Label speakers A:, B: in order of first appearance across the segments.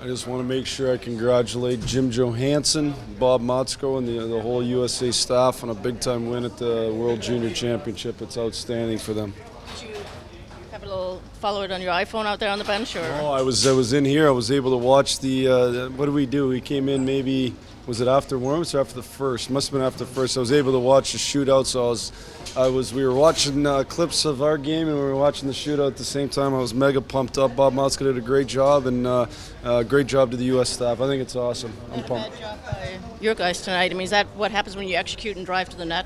A: I just want to make sure I congratulate Jim Johansson, Bob Motzko, and the whole USA staff on a big-time win at the World Junior Championship. It's outstanding for them.
B: Did you have a little follow it on your iPhone out there on the bench, or?
A: Oh, I was in here. I was able to watch the. What did we do? We came in maybe. Was it after warm-ups or after the first? Must have been after the first. I was able to watch the shootout, so we were watching clips of our game and we were watching the shootout at the same time. I was mega pumped up. Bob Motzko did a great job, and great job to the U.S. staff. I think it's awesome. I'm pumped.
B: Bad job by your guys tonight. I mean, is that what happens when you execute and drive to the net?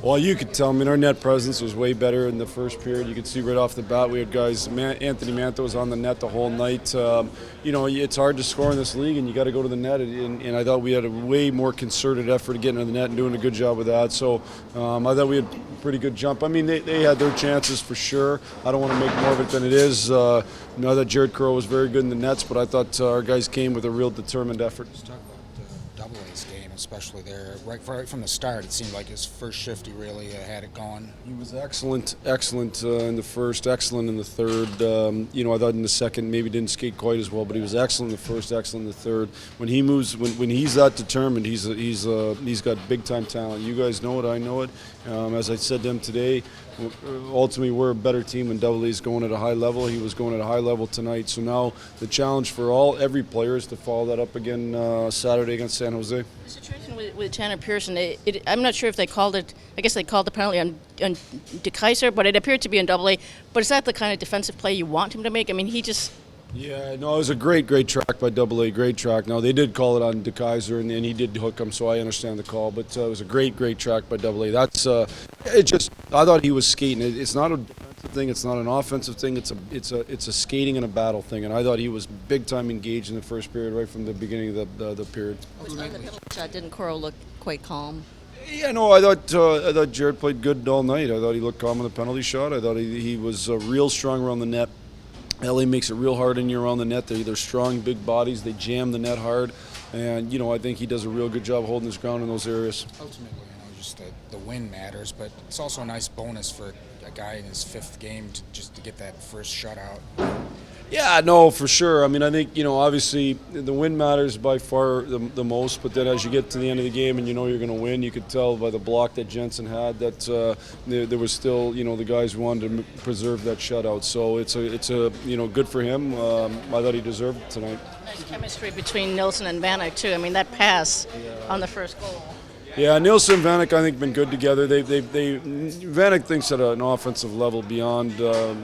A: Well, you could tell. I mean, our net presence was way better in the first period. You could see right off the bat we had guys. Anthony Mantha was on the net the whole night. It's hard to score in this league, and you got to go to the net. And I thought we had a way more concerted effort of getting to the net and doing a good job with that. So I thought we had a pretty good jump. I mean, they had their chances for sure. I don't want to make more of it than it is. I thought Jared Crowe was very good in the nets, but I thought our guys came with a real determined effort.
C: Double A's game, especially there. Right from the start, it seemed like his first shift he really had it going.
A: He was excellent in the first, excellent in the third. I thought in the second maybe didn't skate quite as well, but he was excellent in the first, excellent in the third. When he moves, when he's that determined, he's got big time talent. You guys know it, I know it. As I said to him today, ultimately we're a better team when Double A's going at a high level. He was going at a high level tonight. So now the challenge for every player is to follow that up again Saturday against San Jose.
B: The situation with Tanner Pearson, I'm not sure if they called it. I guess they called the penalty on DeKaiser, but it appeared to be in Double A. But is that the kind of defensive play you want him to make? I mean, he just.
A: Yeah, no, it was a great track by Double A, great track. Now, they did call it on DeKaiser, and he did hook him, so I understand the call. But it was a great track by Double A. That's I thought he was skating. It's not a defensive thing. It's not an offensive thing. It's a skating and a battle thing. And I thought he was big time engaged in the first period, right from the beginning of the period.
B: Was on the penalty shot, didn't Coro look quite calm?
A: Yeah, no, I thought Jared played good all night. I thought he looked calm on the penalty shot. I thought he was real strong around the net. LA makes it real hard in you around the net. They're strong, big bodies. They jam the net hard. And, I think he does a real good job holding his ground in those areas.
C: Ultimately, just the win matters, but it's also a nice bonus for a guy in his fifth game to get that first shutout.
A: Yeah, no, for sure. I mean, I think, obviously the win matters by far the most, but then as you get to the end of the game and you're going to win, you could tell by the block that Jensen had that there was still, the guys wanted to preserve that shutout. So it's a good for him. I thought he deserved it tonight.
B: Nice chemistry between Nilsson and Vanek, too. I mean, that pass on the first goal.
A: Yeah, Nilsson and Vanek, I think, been good together. Vanek thinks at an offensive level beyond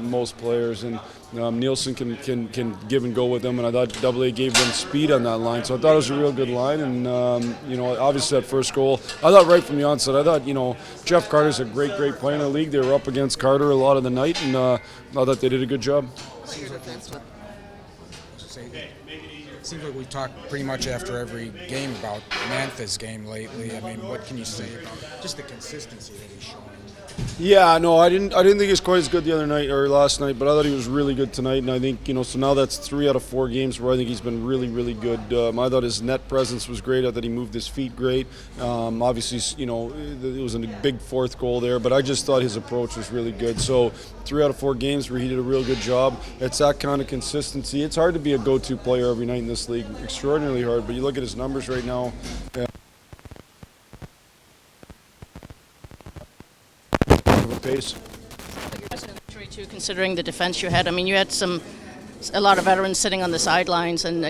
A: most players, and Nilsson can give and go with them. And I thought Double A gave them speed on that line, so I thought it was a real good line. And obviously that first goal, I thought right from the onset, I thought Jeff Carter's a great player in the league. They were up against Carter a lot of the night, and I thought they did a good job.
C: Seems like we talk pretty much after every game about Mantha's game lately. I mean, what can you say about just the consistency that he's showing?
A: Yeah, no, I didn't think he was quite as good the other night or last night, but I thought he was really good tonight. And I think so now that's 3 out of 4 games where I think he's been really good. I thought his net presence was great. I thought he moved his feet great. Obviously, it was a big fourth goal there, but I just thought his approach was really good. So 3 out of 4 games where he did a real good job. It's that kind of consistency. It's hard to be a go-to player every night in this league, extraordinarily hard. But you look at his numbers right now. Pace.
B: But you're also injury too, considering the defense you had. I mean, you had a lot of veterans sitting on the sidelines, and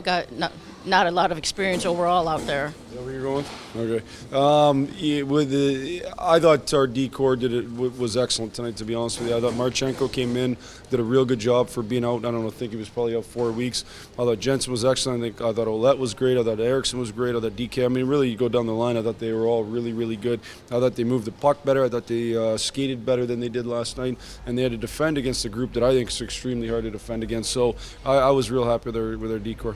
B: not a lot of experience overall out there.
A: Is that where you're going? Okay. I thought our D-corps was excellent tonight, to be honest with you. I thought Marchenko came in, did a real good job for being out. I think he was probably out 4 weeks. I thought Jensen was excellent. I thought Ouellette was great. I thought Eriksson was great. I thought DK. I mean, really, you go down the line, I thought they were all really good. I thought they moved the puck better. I thought they skated better than they did last night. And they had to defend against a group that I think is extremely hard to defend against. So I was real happy with their D-corps.